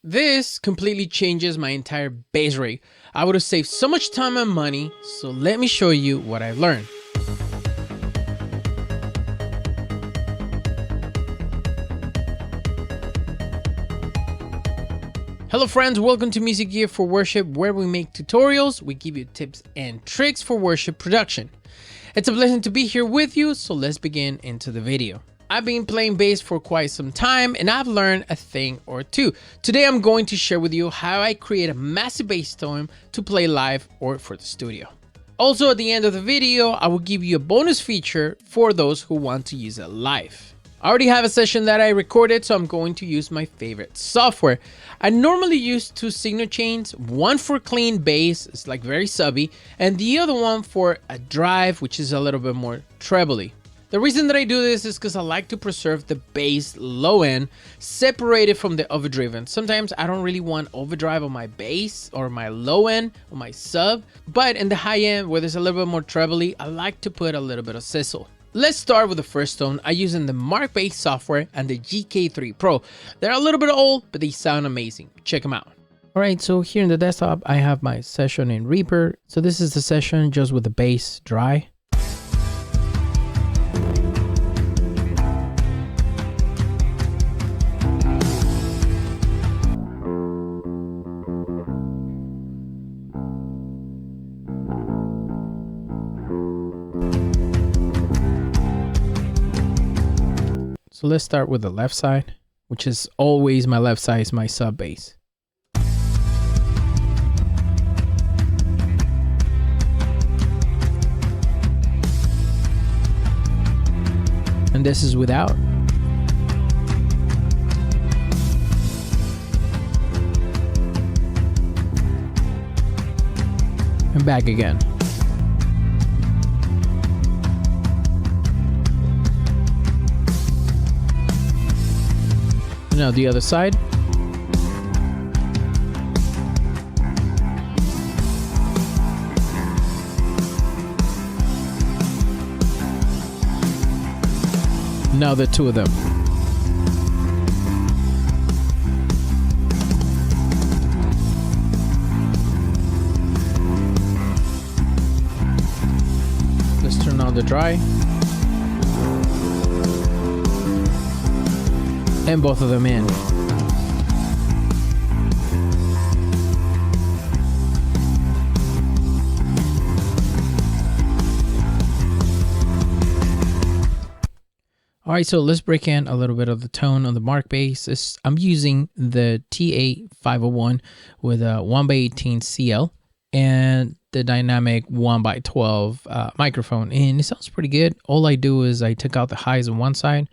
This completely changes my entire bass rig. I would have saved so much time and money, so let me show you what I've learned. Hello friends, welcome to Music Gear for Worship, where we make tutorials, we give you tips and tricks for worship production. It's a blessing to be here with you, so let's begin into the video. I've been playing bass for quite some time and I've learned a thing or two. Today I'm going to share with you how I create a massive bass tone to play live or for the studio. Also at the end of the video, I will give you a bonus feature for those who want to use it live. I already have a session that I recorded, so I'm going to use my favorite software. I normally use two signal chains, one for clean bass, it's like very subby, and the other one for a drive, which is a little bit more trebly. The reason that I do this is because I like to preserve the bass low end separated from the overdriven. Sometimes I don't really want overdrive on my bass or my low end or my sub, but in the high end where there's a little bit more trebly, I like to put a little bit of sizzle. Let's start with the first tone. I'm using the Markbass software and the GK3 Pro. They're a little bit old, but they sound amazing. Check them out. All right, so here in the desktop, I have my session in Reaper. So this is the session just with the bass dry. So let's start with the left side, which is always my left side is my sub bass. And this is without. And back again. Now the other side. Now the two of them. Let's turn on the dry. And both of them in. All right, so let's break in a little bit of the tone on the Markbass. I'm using the TA501 with a 1x18 CL and the dynamic 1x12 microphone, and it sounds pretty good. All I do is I take out the highs on one side.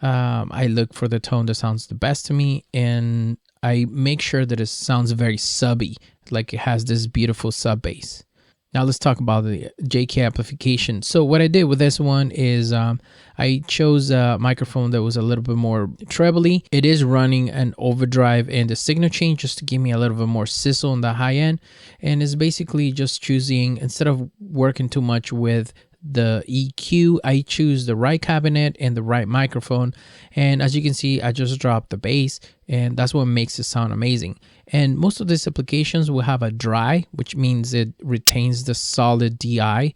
I look for the tone that sounds the best to me, and I make sure that it sounds very subby, like it has this beautiful sub bass. Now let's talk about the JK amplification. So what I did with this one is I chose a microphone that was a little bit more trebly. It is running an overdrive and the signal chain just to give me a little bit more sizzle on the high end, and it's basically just choosing, instead of working too much with the EQ, I choose the right cabinet and the right microphone, and as you can see, I just dropped the bass, and that's what makes it sound amazing. And most of these applications will have a dry, which means it retains the solid DI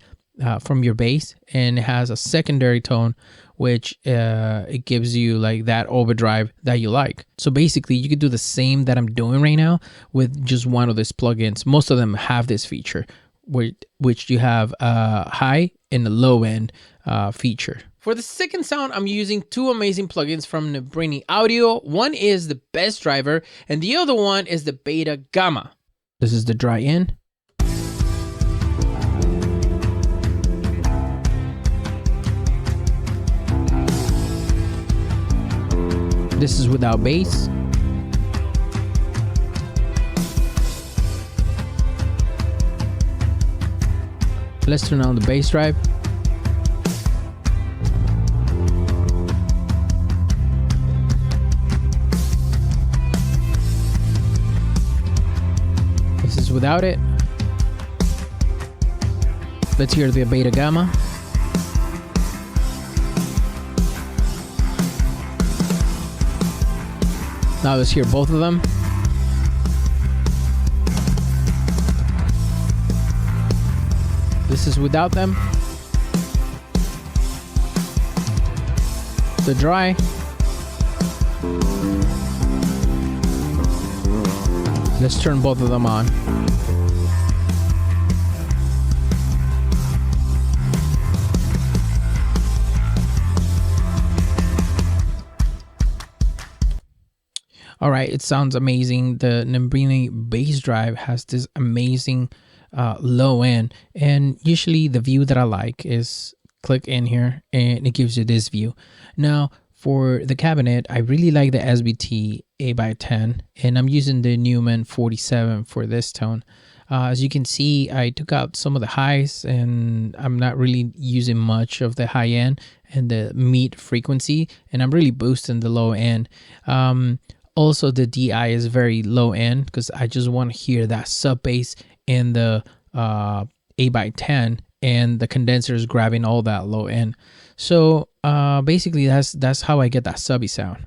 from your bass, and it has a secondary tone which it gives you like that overdrive that you like. So basically you could do the same that I'm doing right now with just one of these plugins. Most of them have this feature, which you have a high and a low end feature. For the second sound, I'm using two amazing plugins from Nebrini Audio. One is the Bass Driver and the other one is the Beta Gamma. This is the dry in. This is without bass. Let's turn on the bass drive. This is without it. Let's hear the Beta Gamma. Now let's hear both of them. This is without them. The dry. Let's turn both of them on. All right, it sounds amazing. The Nambrini bass drive has this amazing low end, and usually the view that I like is click in here and it gives you this view. Now for the cabinet, I really like the SBT 8x10, and I'm using the Neumann 47 for this tone. As you can see, I took out some of the highs, and I'm not really using much of the high end and the mid frequency, and I'm really boosting the low end. Also, the DI is very low end because I just want to hear that sub bass in the 8x10, and the condenser is grabbing all that low end. So basically, that's how I get that subby sound.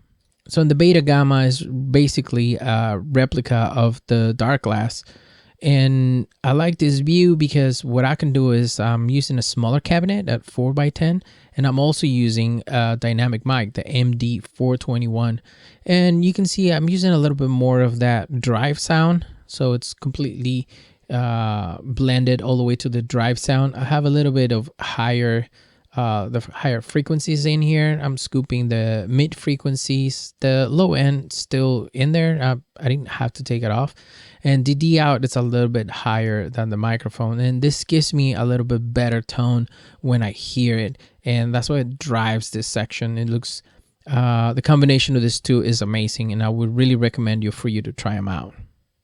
So the Beta Gamma is basically a replica of the Darkglass. And I like this view because what I can do is I'm using a smaller cabinet at 4x10, and I'm also using a dynamic mic, the MD421. And you can see I'm using a little bit more of that drive sound. So it's completely blended all the way to the drive sound. I have a little bit of higher frequencies in here. I'm scooping the mid frequencies. The low end still in there. I didn't have to take it off. And the D out is a little bit higher than the microphone, and this gives me a little bit better tone when I hear it, and that's why it drives this section. It looks the combination of these two is amazing, and I would really recommend for you to try them out.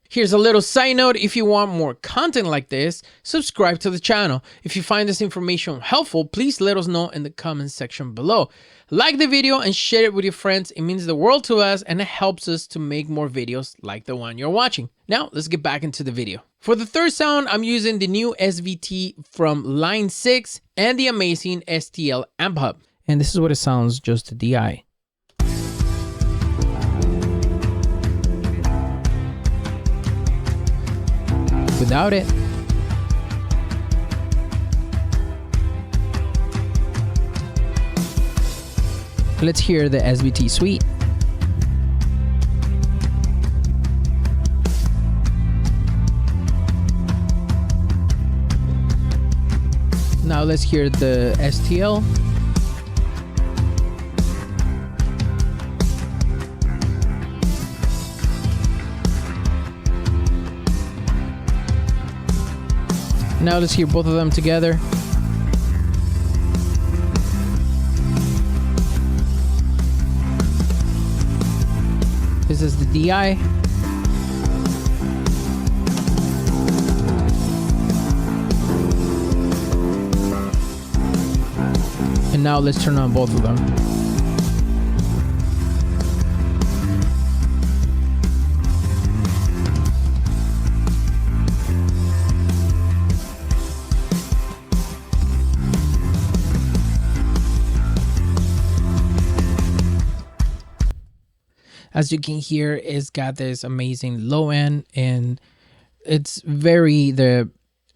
Here's a little side note: if you want more content like this, subscribe to the channel. If you find this information helpful, please let us know in the comments section below. Like the video and share it with your friends. It means the world to us, and it helps us to make more videos like the one you're watching. Now, let's get back into the video. For the third sound, I'm using the new SVT from Line 6 and the amazing STL Amp Hub. And this is what it sounds, just the DI. Without it. Let's hear the SVT suite. Now let's hear the STL. Now let's hear both of them together. This is the DI. And now let's turn on both of them. As you can hear, it's got this amazing low end, and it's the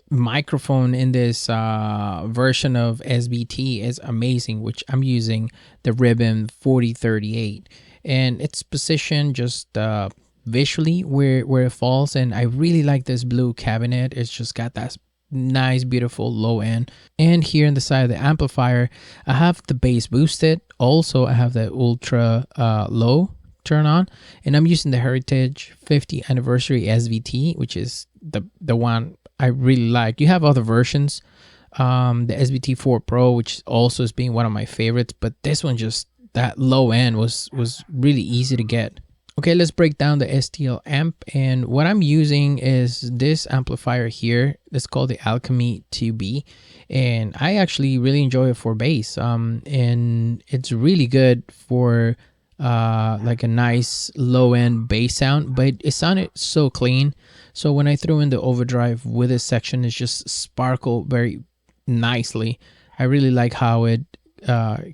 microphone in this version of SVT is amazing, which I'm using the Ribbon 4038, and it's positioned just visually where it falls, and I really like this blue cabinet. It's just got that nice beautiful low end. And here on the side of the amplifier, I have the bass boosted. Also, I have the ultra low turn on, and I'm using the Heritage 50 anniversary SVT, which is the one I really like. You have other versions, the SVT 4 Pro, which also is being one of my favorites, but this one, just that low end was really easy to get. Okay, let's break down the STL amp, and what I'm using is this amplifier here. It's called the Alchemy 2B, and I actually really enjoy it for bass, and it's really good for like a nice low end bass sound, but it sounded so clean. So when I threw in the overdrive with this section, it just sparkled very nicely. I really like how it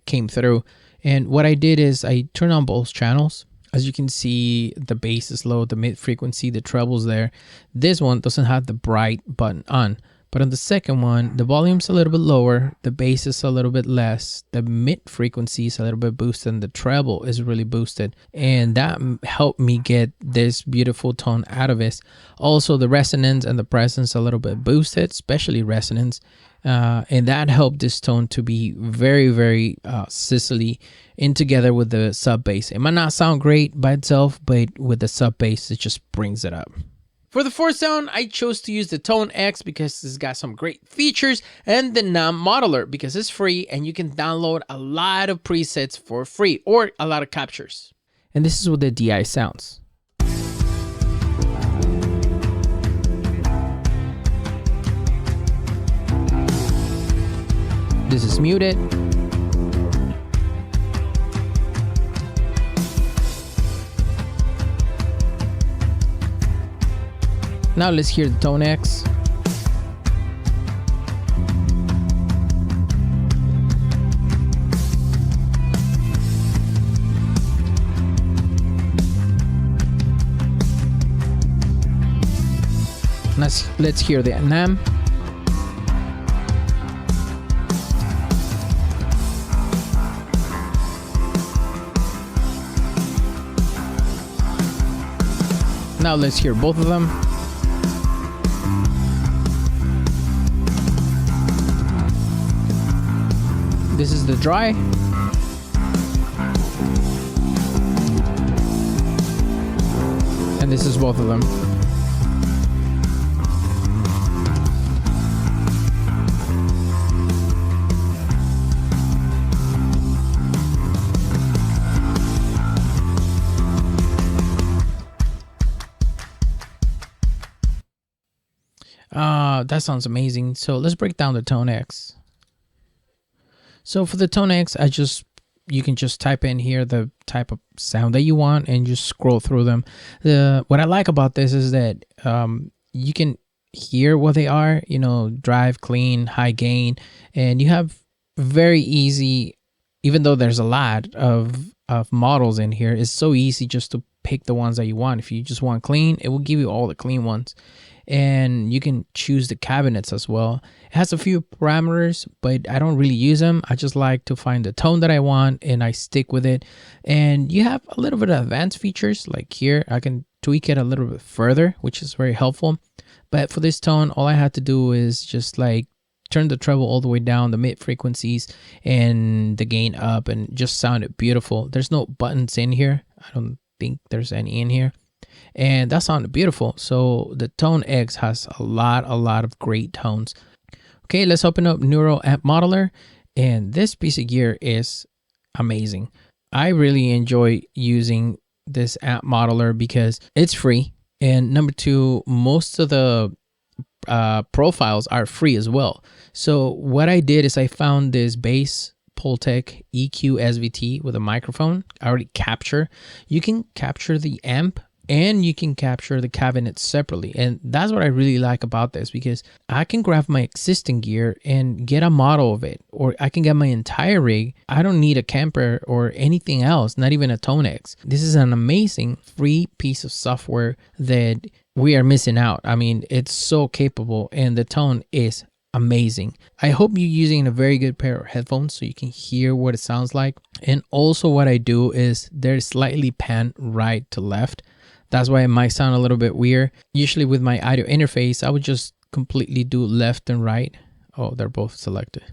came through. And what I did is I turned on both channels. As you can see, the bass is low, the mid frequency, the treble's there. This one doesn't have the bright button on, But on the second one, the volume's a little bit lower, the bass is a little bit less, the mid frequency is a little bit boosted, and the treble is really boosted. And that helped me get this beautiful tone out of it. Also, the resonance and the presence a little bit boosted, especially resonance. And that helped this tone to be very, very sizzly in together with the sub bass. It might not sound great by itself, but with the sub bass, it just brings it up. For the fourth sound, I chose to use the Tone X because it's got some great features, and the NAMM modeler because it's free and you can download a lot of presets for free or a lot of captures. And this is what the DI sounds. This is muted. Now let's hear the Tone X. Let's hear the NAMM. Now let's hear both of them. This is the dry. And this is both of them. That sounds amazing. So let's break down the Tone X. So for the Tone X, you can just type in here the type of sound that you want and just scroll through them. What I like about this is that you can hear what they are, you know, drive, clean, high gain, and you have very easy, even though there's a lot of models in here, it's so easy just to pick the ones that you want. If you just want clean, it will give you all the clean ones. And you can choose the cabinets as well. It has a few parameters, but I don't really use them. I just like to find the tone that I want and I stick with it. And you have a little bit of advanced features, like here I can tweak it a little bit further, which is very helpful. But for this tone, all I had to do is just like turn the treble all the way down, the mid frequencies and the gain up, and just sounded beautiful. There's no buttons in here. I don't think there's any in here. And that sounded beautiful. So the Tone X has a lot of great tones. Okay, let's open up Neural Amp Modeler, and this piece of gear is amazing. I really enjoy using this amp modeler because it's free, and number two, most of the profiles are free as well. So what I did is I found this bass Pultec EQ SVT with a microphone. I already capture. You can capture the amp and you can capture the cabinet separately, and that's what I really like about this, because I can grab my existing gear and get a model of it, or I can get my entire rig. I don't need a Kemper or anything else, not even a Tone X. This is an amazing free piece of software that we are missing out. I mean, it's so capable, and the tone is amazing. I hope you're using a very good pair of headphones so you can hear what it sounds like. And also what I do is they're slightly pan right to left. That's why it might sound a little bit weird. Usually with my audio interface, I would just completely do left and right. Oh, they're both selected.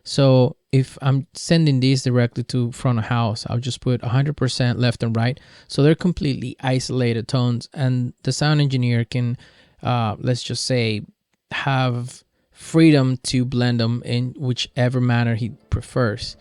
So if I'm sending these directly to front of house, I'll just put 100% left and right. So they're completely isolated tones, and the sound engineer can, let's just say, have freedom to blend them in whichever manner he prefers.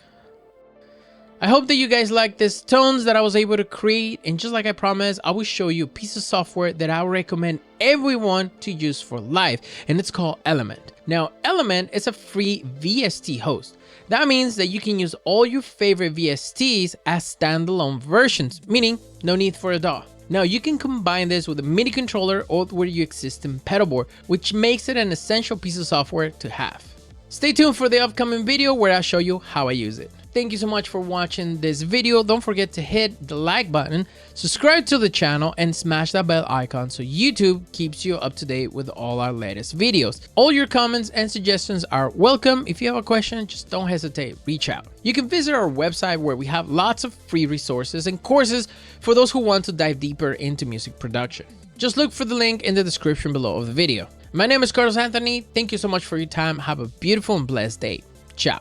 I hope that you guys like these tones that I was able to create, and just like I promised, I will show you a piece of software that I would recommend everyone to use for live, and it's called Element. Now, Element is a free VST host. That means that you can use all your favorite VSTs as standalone versions, meaning no need for a DAW. Now, you can combine this with a MIDI controller or with your existing pedal board, which makes it an essential piece of software to have. Stay tuned for the upcoming video where I'll show you how I use it. thank you so much for watching this video. Don't forget to hit the like button, subscribe to the channel, and smash that bell icon so YouTube keeps you up to date with all our latest videos. All your comments and suggestions are welcome. If you have a question, just don't hesitate, reach out. You can visit our website where we have lots of free resources and courses for those who want to dive deeper into music production. Just look for the link in the description below of the video. My name is Carlos Anthony. Thank you so much for your time. Have a beautiful and blessed day. Ciao.